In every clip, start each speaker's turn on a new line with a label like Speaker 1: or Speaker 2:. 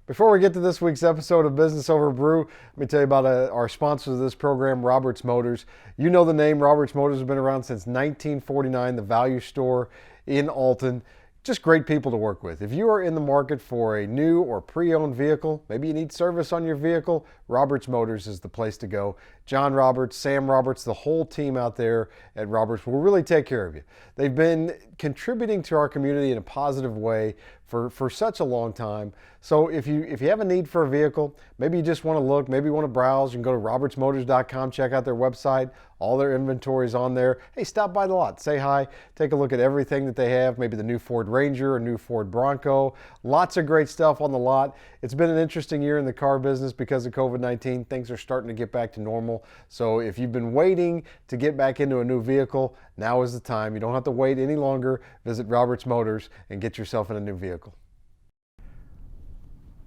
Speaker 1: Before we get to this week's episode of Business Over Brew, let me tell you about our sponsors of this program, Roberts Motors. You know the name. Roberts Motors has been around since 1949, the value store in Alton. Just great people to work with. If you are in the market for a new or pre-owned vehicle, maybe you need service on your vehicle, Roberts Motors is the place to go. John Roberts, Sam Roberts, the whole team out there at Roberts will really take care of you. They've been contributing to our community in a positive way for such a long time. So if you have a need for a vehicle, maybe you just want to look, maybe you want to browse, you can go to robertsmotors.com, check out their website. All their inventory is on there. Hey, stop by the lot, say hi, take a look at everything that they have, maybe the new Ford Ranger or new Ford Bronco. Lots of great stuff on the lot. It's been an interesting year in the car business because of COVID-19. Things are starting to get back to normal. So if you've been waiting to get back into a new vehicle, now is the time. You don't have to wait any longer. Visit Roberts Motors and get yourself in a new vehicle.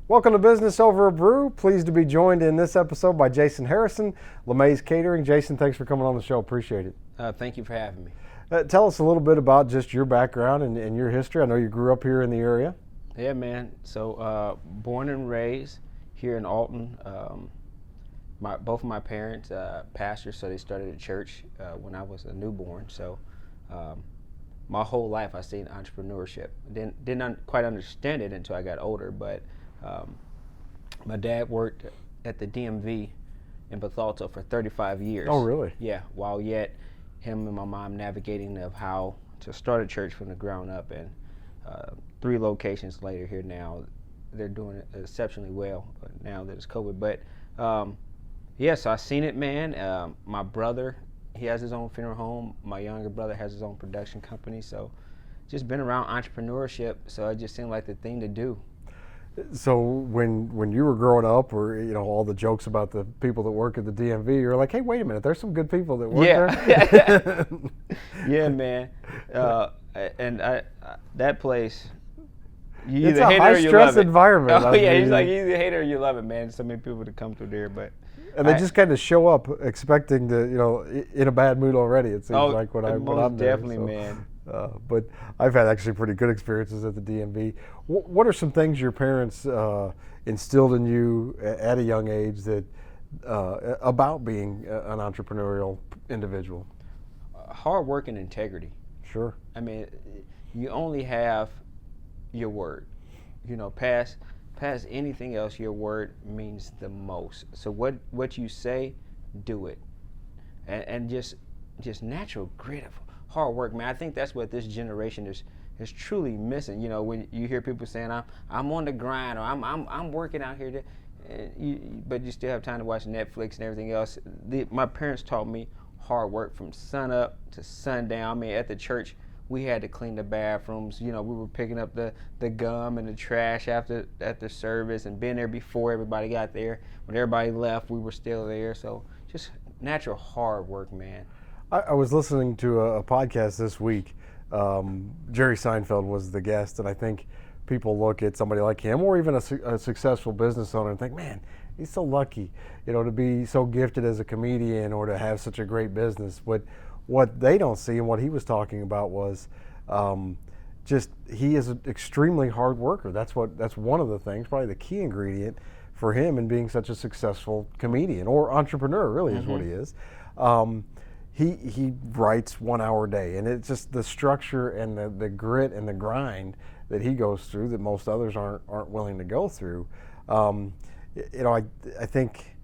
Speaker 1: Welcome to Business Over a Brew. Pleased to be joined in this episode by Jason Harrison, LaMay's Catering. Jason, thanks for coming on the show. Appreciate it.
Speaker 2: Thank you for having me.
Speaker 1: Tell us a little bit about just your background and your history. I know you grew up here in the area.
Speaker 2: Yeah, man. So born and raised here in Alton. Both of my parents pastors, so they started a church when I was a newborn. So my whole life I've seen entrepreneurship. Didn't quite understand it until I got older, but my dad worked at the DMV in Bethalto for 35 years.
Speaker 1: Oh, really?
Speaker 2: Yeah, while yet him and my mom navigating of how to start a church from the ground up, and 3 locations later here now, they're doing it exceptionally well now that it's COVID. But yeah, so I've seen it, man. My brother, he has his own funeral home. My younger brother has his own production company. So just been around entrepreneurship, so it just seemed like the thing to do.
Speaker 1: So when you were growing up, or all the jokes about the people that work at the DMV, you're like, hey, wait a minute, there's some good people that work there.
Speaker 2: Yeah, man. And that place, you
Speaker 1: It's
Speaker 2: either
Speaker 1: a
Speaker 2: hate it or you
Speaker 1: high-stress
Speaker 2: love it.
Speaker 1: environment.
Speaker 2: Oh yeah, he's like, you either hate it or you love it, man. So many people to come through there, but
Speaker 1: and they just kind of show up expecting to, in a bad mood already. It seems like when I'm there.
Speaker 2: Definitely, man.
Speaker 1: But I've had actually pretty good experiences at the DMV. What are some things your parents instilled in you at a young age that about being an entrepreneurial individual?
Speaker 2: Hard work and integrity.
Speaker 1: Sure.
Speaker 2: I mean, you only have your word. Past anything else, your word means the most. So what you say, do it, and just natural grit of hard work, man. I think that's what this generation is truly missing. When you hear people saying, I'm on the grind, or I'm working out here, but you still have time to watch Netflix and everything else. My parents taught me hard work from sun up to sundown. I mean, at the church, we had to clean the bathrooms. We were picking up the gum and the trash after service, and being there before everybody got there. When everybody left, we were still there. So just natural hard work, man.
Speaker 1: I was listening to a podcast this week. Jerry Seinfeld was the guest, and I think people look at somebody like him, or even a successful business owner, and think, man, he's so lucky, to be so gifted as a comedian or to have such a great business. What they don't see, and what he was talking about, was just he is an extremely hard worker. That's one of the things, probably the key ingredient for him in being such a successful comedian or entrepreneur. Really, is what he is. He writes 1 hour a day, and it's just the structure and the grit and the grind that he goes through that most others aren't willing to go through. I think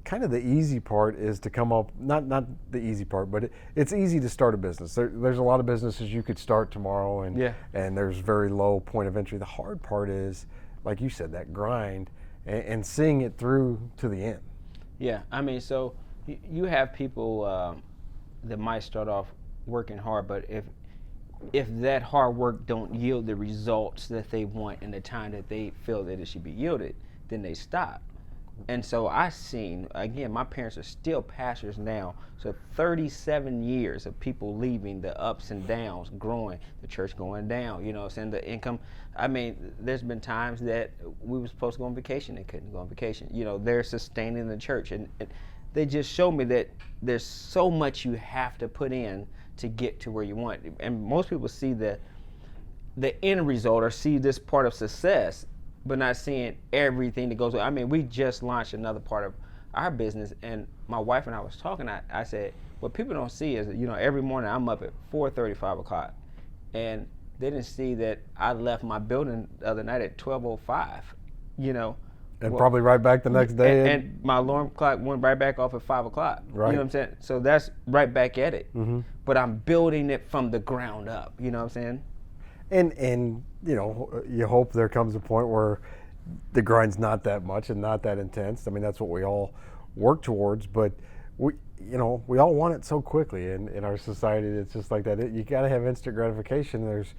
Speaker 1: kind of the easy part is to come up, not the easy part, but it's easy to start a business. There's a lot of businesses you could start tomorrow, and there's very low point of entry. The hard part is, like you said, that grind and seeing it through to the end.
Speaker 2: Yeah, I mean, so you have people that might start off working hard, but if that hard work don't yield the results that they want in the time that they feel that it should be yielded, then they stop. And so I seen, again, my parents are still pastors now, so 37 years of people leaving, the ups and downs, growing, the church going down, saying the income. I mean, there's been times that we were supposed to go on vacation and couldn't go on vacation. They're sustaining the church, and they just show me that there's so much you have to put in to get to where you want. And most people see the end result or see this part of success, but not seeing everything that goes on. I mean, we just launched another part of our business, and my wife and I was talking. I said, what people don't see is, every morning I'm up at 4:30, 5 o'clock, and they didn't see that I left my building the other night at 12:05.
Speaker 1: And probably right back the next day.
Speaker 2: And my alarm clock went right back off at 5 o'clock.
Speaker 1: Right.
Speaker 2: You know what I'm saying? So that's right back at it. Mm-hmm. But I'm building it from the ground up. You know what I'm saying?
Speaker 1: And you hope there comes a point where the grind's not that much and not that intense. I mean, that's what we all work towards. But we all want it so quickly in our society. It's just like that. You got to have instant gratification. There's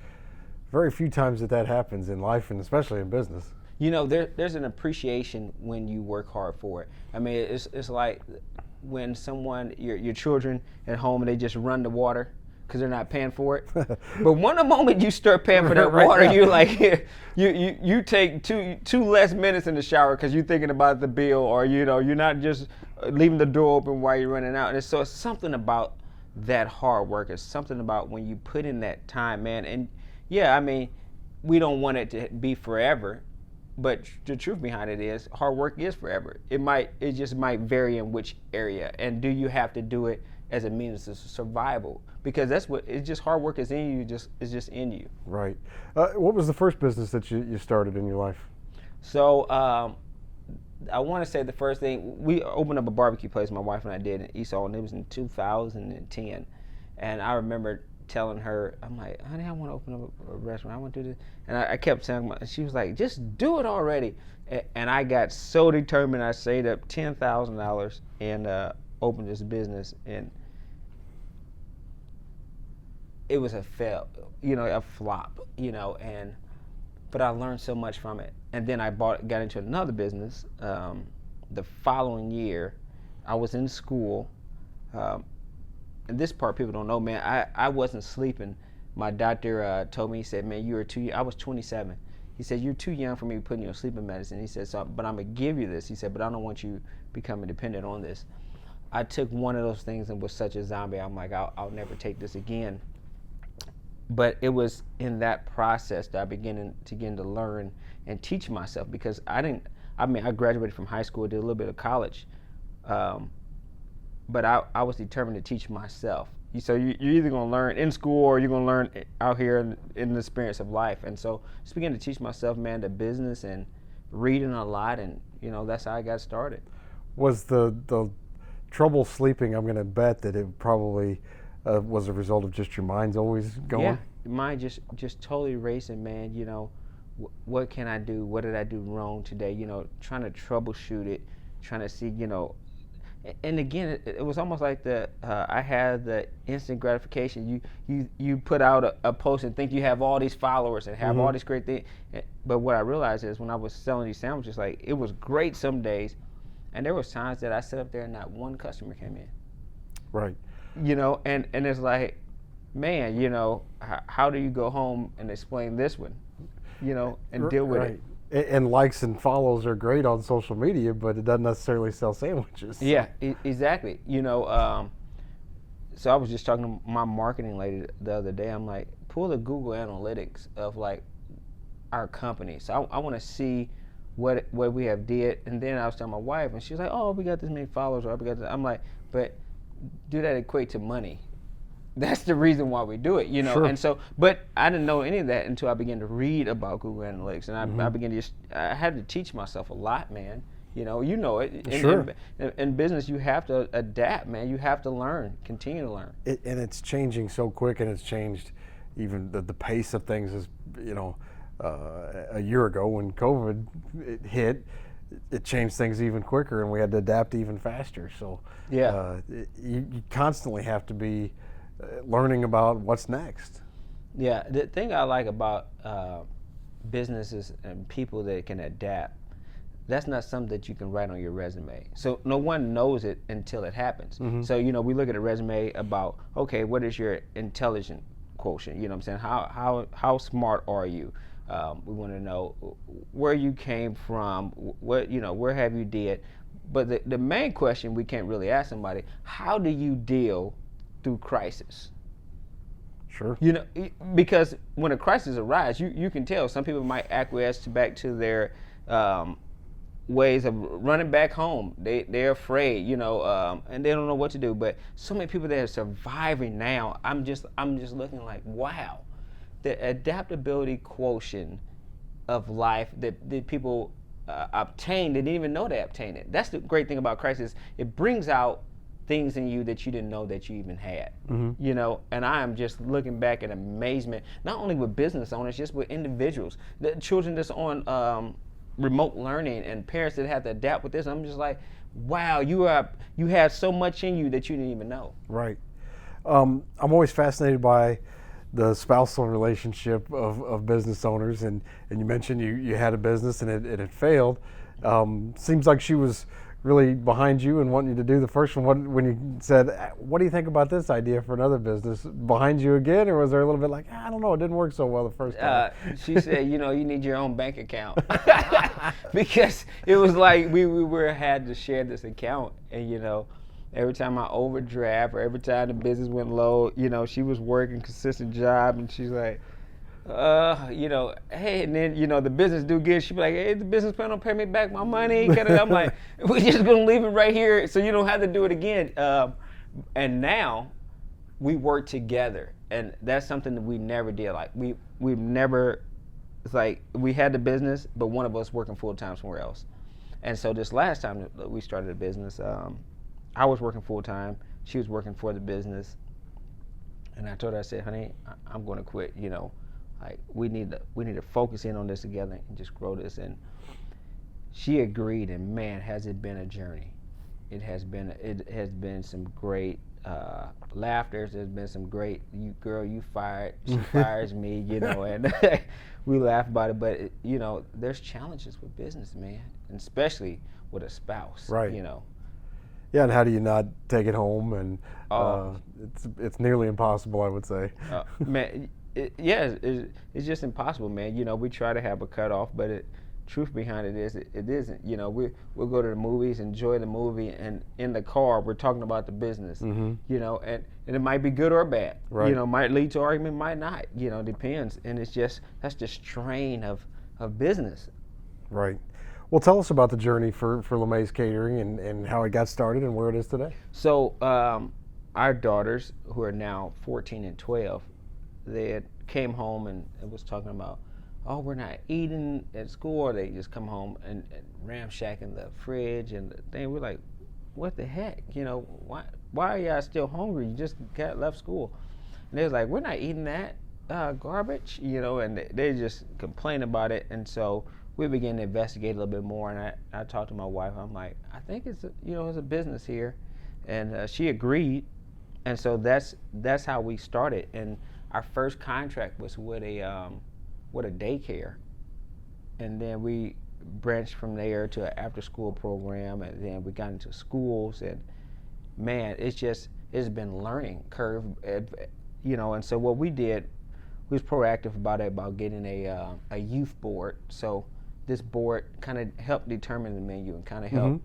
Speaker 1: very few times that happens in life, and especially in business.
Speaker 2: There's an appreciation when you work hard for it. I mean, it's like when your children at home, and they just run the water because they're not paying for it. But the moment you start paying for that water, you're like, you take two less minutes in the shower because you're thinking about the bill, or you're not just leaving the door open while you're running out. And so it's something about that hard work. It's something about when you put in that time, man. And yeah, I mean, we don't want it to be forever. But the truth behind it is, hard work is forever. It just might vary in which area, and do you have to do it as a means of survival? Because it's just hard work is in you, it's just in you.
Speaker 1: Right. What was the first business that you started in your life?
Speaker 2: So I want to say the first thing, we opened up a barbecue place, my wife and I did in East Alton. It was in 2010, and I remember telling her, I'm like, honey, I want to open up a restaurant. I want to do this. And I kept saying, she was like, just do it already. And I got so determined, I saved up $10,000 and opened this business. And it was a flop, but I learned so much from it. And then I got into another business. The following year, I was in school. And this part people don't know, man. I wasn't sleeping. My doctor told me, he said, man, I was 27. He said, you're too young for me to put you on sleeping medicine. He said, but I'm going to give you this. He said, but I don't want you becoming dependent on this. I took one of those things and was such a zombie. I'm like, I'll never take this again. But it was in that process that I began to learn and teach myself, because I graduated from high school, did a little bit of college. But I was determined to teach myself. So you're either going to learn in school, or you're going to learn out here in the experience of life. And so just began to teach myself, man, the business and reading a lot, and that's how I got started.
Speaker 1: Was the trouble sleeping, I'm going to bet that it probably was a result of just your mind's always going?
Speaker 2: Yeah, mind just totally racing, man. What can I do? What did I do wrong today? Trying to troubleshoot it, trying to see, And again, it was almost like I had the instant gratification. You put out a post and think you have all these followers and have all these great things. But what I realized is, when I was selling these sandwiches, like, it was great some days, and there was times that I sat up there and not one customer came in.
Speaker 1: Right.
Speaker 2: And it's like, man, how do you go home and explain this one, and deal with it?
Speaker 1: And likes and follows are great on social media, but it doesn't necessarily sell sandwiches. So.
Speaker 2: Yeah, exactly. So I was just talking to my marketing lady the other day. I'm like, pull the Google Analytics of like our company. So I want to see what we have did. And then I was telling my wife, and she was like, oh, we got this many followers, or we got this. I'm like, but do that equate to money? That's the reason why we do it,
Speaker 1: Sure.
Speaker 2: And so, but I didn't know any of that until I began to read about Google Analytics, and I had to teach myself a lot, man. You know it.
Speaker 1: Sure.
Speaker 2: In business, you have to adapt, man. You have to learn, continue to learn.
Speaker 1: And it's changing so quick, and it's changed even the pace of things is, a year ago when COVID hit, it changed things even quicker, and we had to adapt even faster. So
Speaker 2: yeah,
Speaker 1: you constantly have to be learning about what's next.
Speaker 2: Yeah, the thing I like about businesses and people that can adapt, that's not something that you can write on your resume. So no one knows it until it happens. Mm-hmm. So we look at a resume about, okay, what is your intelligence quotient? You know what I'm saying? How smart are you? We want to know where you came from, where have you did. But the main question we can't really ask somebody, how do you deal through crisis?
Speaker 1: Sure.
Speaker 2: You know, because when a crisis arises, you can tell some people might acquiesce back to their ways of running back home. They're afraid, you know, and they don't know what to do. But so many people that are surviving now, I'm just looking like, wow, the adaptability quotient of life that people obtain, they didn't even know they obtained it. That's the great thing about crisis. It brings out things in you that you didn't know that you even had. You know, and I am just looking back in amazement, not only with business owners, just with individuals, the children that's on remote learning and parents that have to adapt with this. I'm just like, wow, you have so much in you that you didn't even know.
Speaker 1: Right. I'm always fascinated by the spousal relationship of business owners, and you mentioned you had a business and it had failed. Seems like she was really behind you and wanting you to do the first one. When you said, what do you think about this idea for another business, behind you again, or was there a little bit like, I don't know, it didn't work so well the first time?
Speaker 2: She said, you know, you need your own bank account. Because it was like we had to share this account, and you know, every time I overdraft or every time the business went low, you know, she was working consistent job, and she's like, you know, hey, and then, you know, the business do good. She'd be like, hey, the business plan don't pay me back my money. I'm like, we're just gonna leave it right here so you don't have to do it again. And now we work together, and that's something that we never did. Like we've never, it's like we had the business, but one of us working full time somewhere else. And so this last time that we started a business, I was working full time. She was working for the business, and I told her, I said, honey, I'm going to quit. You know, like we need to focus in on this together and just grow this. And she agreed, and man, has it been a journey. It has been some great laughter. There's been some great, you fired, she fires me, you know, and we laugh about it. But you know, there's challenges with business, man, and especially with a spouse,
Speaker 1: right?
Speaker 2: You know.
Speaker 1: Yeah, and how do you not take it home? And it's nearly impossible, I would say.
Speaker 2: Man, it's just impossible, man. You know, we try to have a cutoff, but truth behind it is, it isn't. You know, we'll go to the movies, enjoy the movie, and in the car we're talking about the business. You know, and it might be good or bad.
Speaker 1: Right.
Speaker 2: You know, might lead to argument, might not. You know, depends. And it's just, that's the strain of business.
Speaker 1: Right. Well, tell us about the journey for LaMay's Catering and how it got started and where it is today.
Speaker 2: So our daughters, who are now 14 and 12, they came home and was talking about, oh, we're not eating at school, or they just come home and ramshacking the fridge and the thing. We're like, what the heck? You know, why are y'all still hungry? You just left school. And they was like, we're not eating that garbage, you know, and they just complain about it. And so we began to investigate a little bit more, and I talked to my wife. I'm like, I think it's a business here, and she agreed, and so that's how we started. And our first contract was with a daycare, and then we branched from there to an after-school program, and then we got into schools, and man, it's been learning curve, you know. And so what we did, we was proactive about getting a youth board. So this board kind of helped determine the menu and kind of help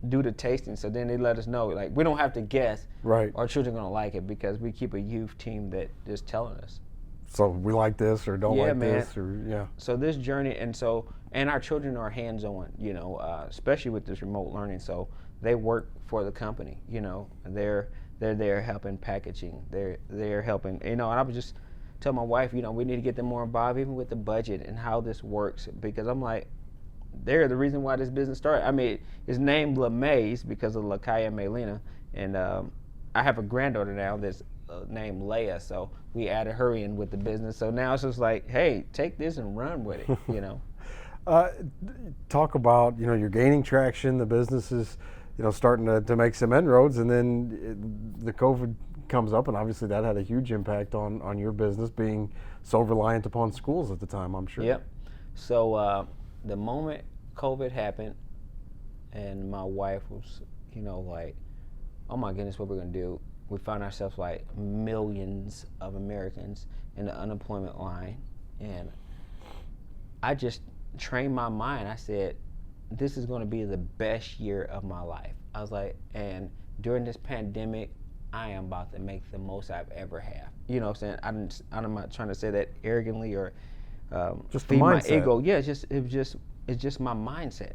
Speaker 2: do the tasting. So then they let us know, like, we don't have to guess.
Speaker 1: Right.
Speaker 2: Our children are gonna like it because we keep a youth team that is telling us.
Speaker 1: So we like this or don't like this, or yeah.
Speaker 2: So this journey, and our children are hands-on, you know, especially with this remote learning. So they work for the company, you know. They're there helping packaging. They're helping, you know. And I was just tell my wife, you know, we need to get them more involved, even with the budget and how this works, because I'm like, they're the reason why this business started. I mean, it's named LaMay's because of Lakaya Maylena, and I have a granddaughter now that's named Leia, so we added her in with the business. So now it's just like, hey, take this and run with it, you know.
Speaker 1: Talk about, you know, you're gaining traction, the business is, you know, starting to make some inroads, and then the COVID comes up, and obviously that had a huge impact on your business, being so reliant upon schools at the time, I'm sure.
Speaker 2: Yep. So the moment COVID happened, and my wife was, you know, like, oh my goodness, what we're gonna do? We found ourselves like millions of Americans in the unemployment line, and I just trained my mind. I said, this is gonna be the best year of my life. I was like, and during this pandemic, I am about to make the most I've ever have. You know what I'm saying? I'm not trying to say that arrogantly or
Speaker 1: Just the
Speaker 2: feed my
Speaker 1: mindset.
Speaker 2: ego. Yeah, it's just my mindset.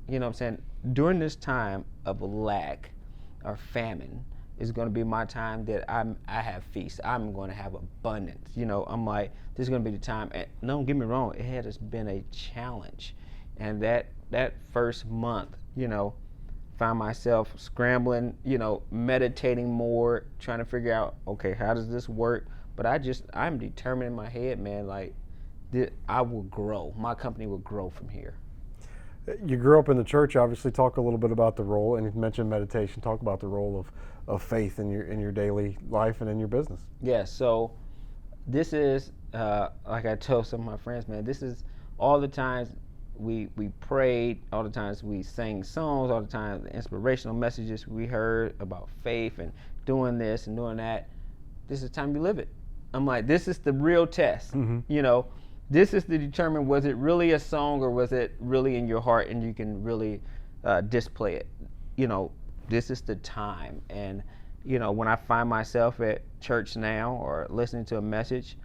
Speaker 2: You know what I'm saying? During this time of lack or famine is going to be my time that I have feast. I'm going to have abundance. You know, I'm like, this is going to be the time. And don't get me wrong, it has been a challenge. And that first month, you know, found myself scrambling, you know, meditating more, trying to figure out, okay, how does this work? But I'm determined in my head, man, like, I will grow. My company will grow from here.
Speaker 1: You grew up in the church. Obviously, talk a little bit about the role, and you mentioned meditation. Talk about the role of faith in your daily life and in your business.
Speaker 2: Yeah, so this is, like I told some of my friends, man, this is all the times we prayed, all the times we sang songs, all the times the inspirational messages we heard about faith and doing this and doing that. This is the time you live it. I'm like, this is the real test. You know, this is to determine, was it really a song or was it really in your heart and you can really display it. You know, this is the time. And, you know, when I find myself at church now or listening to a message,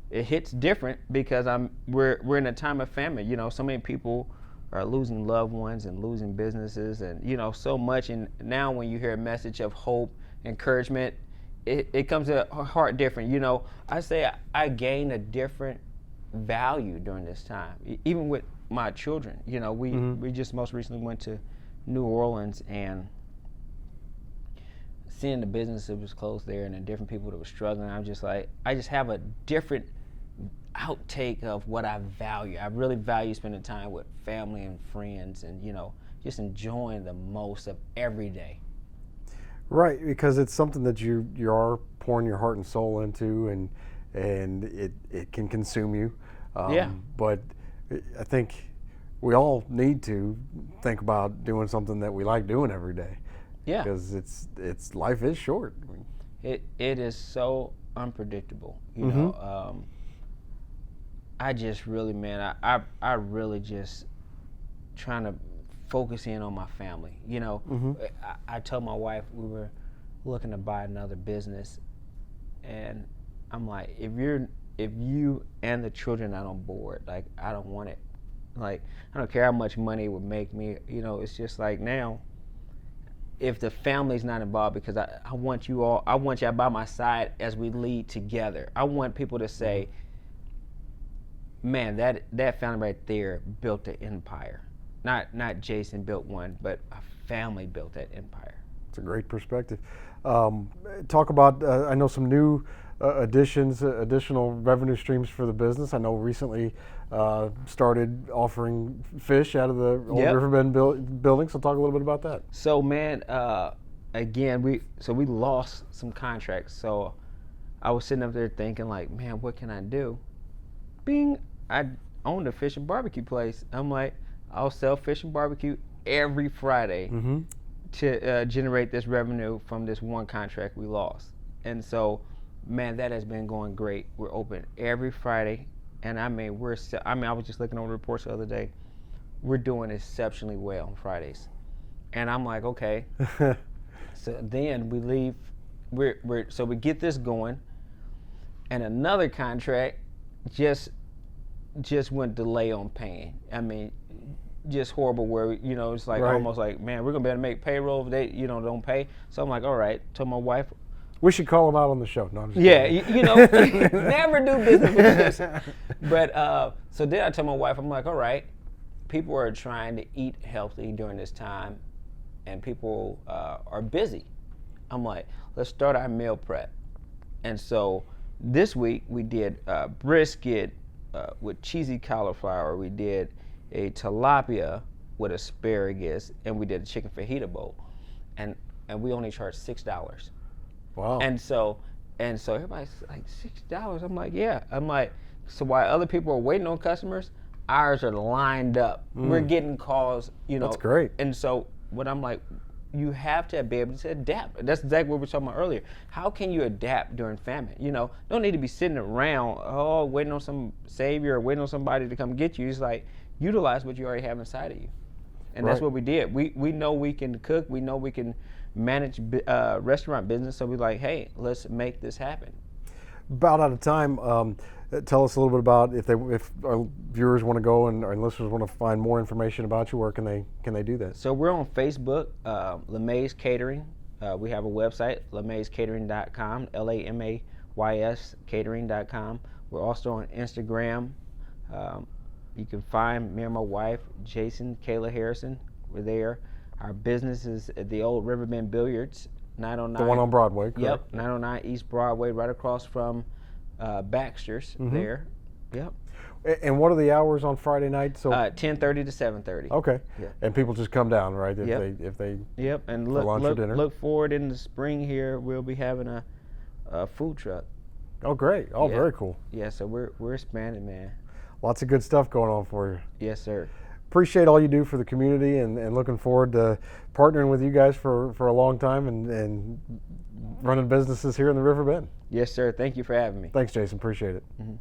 Speaker 2: it hits different because we're in a time of famine. You know, so many people are losing loved ones and losing businesses and, you know, so much. And now when you hear a message of hope, encouragement, it comes to a heart different. You know, I say I gain a different value during this time, even with my children. You know, we just most recently went to New Orleans and seeing the business that was closed there and the different people that were struggling. I'm just like, I just have a different outtake of what I value. I really value spending time with family and friends and, you know, just enjoying the most of every day.
Speaker 1: Right, because it's something that you are pouring your heart and soul into, and it can consume you.
Speaker 2: Yeah.
Speaker 1: But I think we all need to think about doing something that we like doing every day.
Speaker 2: Yeah.
Speaker 1: Because it's life is short.
Speaker 2: It is so unpredictable. You know, I just really, man, I really just trying to focus in on my family. You know, I told my wife we were looking to buy another business, and I'm like, if you and the children are on board, like, I don't want it. Like, I don't care how much money it would make me. You know, it's just like now, if the family's not involved, because I want you all, I want y'all by my side as we lead together. I want people to say, man, that family right there built an empire. Not Jason built one, but a family built that empire.
Speaker 1: It's a great perspective. Talk about, I know some new additional revenue streams for the business. I know recently started offering fish out of the old Riverbend building. So talk a little bit about that.
Speaker 2: So, man, again, we lost some contracts. So I was sitting up there thinking, like, man, what can I do? I owned a fish and barbecue place. I'm like, I'll sell fish and barbecue every Friday to generate this revenue from this one contract we lost. And so, man, that has been going great. We're open every Friday, and I mean, I was just looking over the reports the other day. We're doing exceptionally well on Fridays, and I'm like, okay. So then we leave. So we get this going, and another contract just went delay on paying. I mean, just horrible. Where, you know, it's like almost like, man, we're gonna be able to make payroll if they, you know, don't pay. So I'm like, all right. Told my wife,
Speaker 1: we should call them out on the show. No, I'm just
Speaker 2: kidding. You know, never do business with this. But so then I told my wife, I'm like, all right, people are trying to eat healthy during this time, and people are busy. I'm like, let's start our meal prep. And so this week we did brisket with cheesy cauliflower. We did a tilapia with asparagus, and we did a chicken fajita bowl, and we only charged $6.
Speaker 1: Wow.
Speaker 2: And so everybody's like, $6? I'm like, yeah. I'm like, so while other people are waiting on customers, ours are lined up. We're getting calls, you know.
Speaker 1: That's great.
Speaker 2: And so what I'm like, you have to be able to adapt. That's exactly what we were talking about earlier. How can you adapt during famine? You know, don't need to be sitting around, waiting on some savior or waiting on somebody to come get you. It's like, utilize what you already have inside of you. And that's what we did. We know we can cook. We know we can manage restaurant business. So we're like, hey, let's make this happen.
Speaker 1: About out of time. Tell us a little bit about if our viewers want to go and our listeners want to find more information about you. Where can they do that?
Speaker 2: So we're on Facebook, LaMay's Catering. We have a website, lamayscatering.com, LAMAYS catering.com. We're also on Instagram. You can find me and my wife, Jason, Kayla Harrison. We're there. Our business is at the old Riverbend Billiards, 909.
Speaker 1: The one on Broadway, correct?
Speaker 2: Yep, 909 East Broadway, right across from Baxter's there. Yep.
Speaker 1: And what are the hours on Friday night? So
Speaker 2: 10:30 to 7:30.
Speaker 1: Okay.
Speaker 2: Yeah.
Speaker 1: And people just come down, right? If
Speaker 2: Yep.
Speaker 1: they
Speaker 2: Yep. And
Speaker 1: for lunch or dinner.
Speaker 2: look forward in the spring here. We'll be having a food truck.
Speaker 1: Oh, great. Oh,
Speaker 2: Yeah.
Speaker 1: very cool.
Speaker 2: Yeah. So we're expanding, man.
Speaker 1: Lots of good stuff going on for you.
Speaker 2: Yes, sir.
Speaker 1: Appreciate all you do for the community, and looking forward to partnering with you guys for a long time and running businesses here in the River Bend.
Speaker 2: Yes, sir. Thank you for having me.
Speaker 1: Thanks, Jason. Appreciate it.
Speaker 2: Mm-hmm.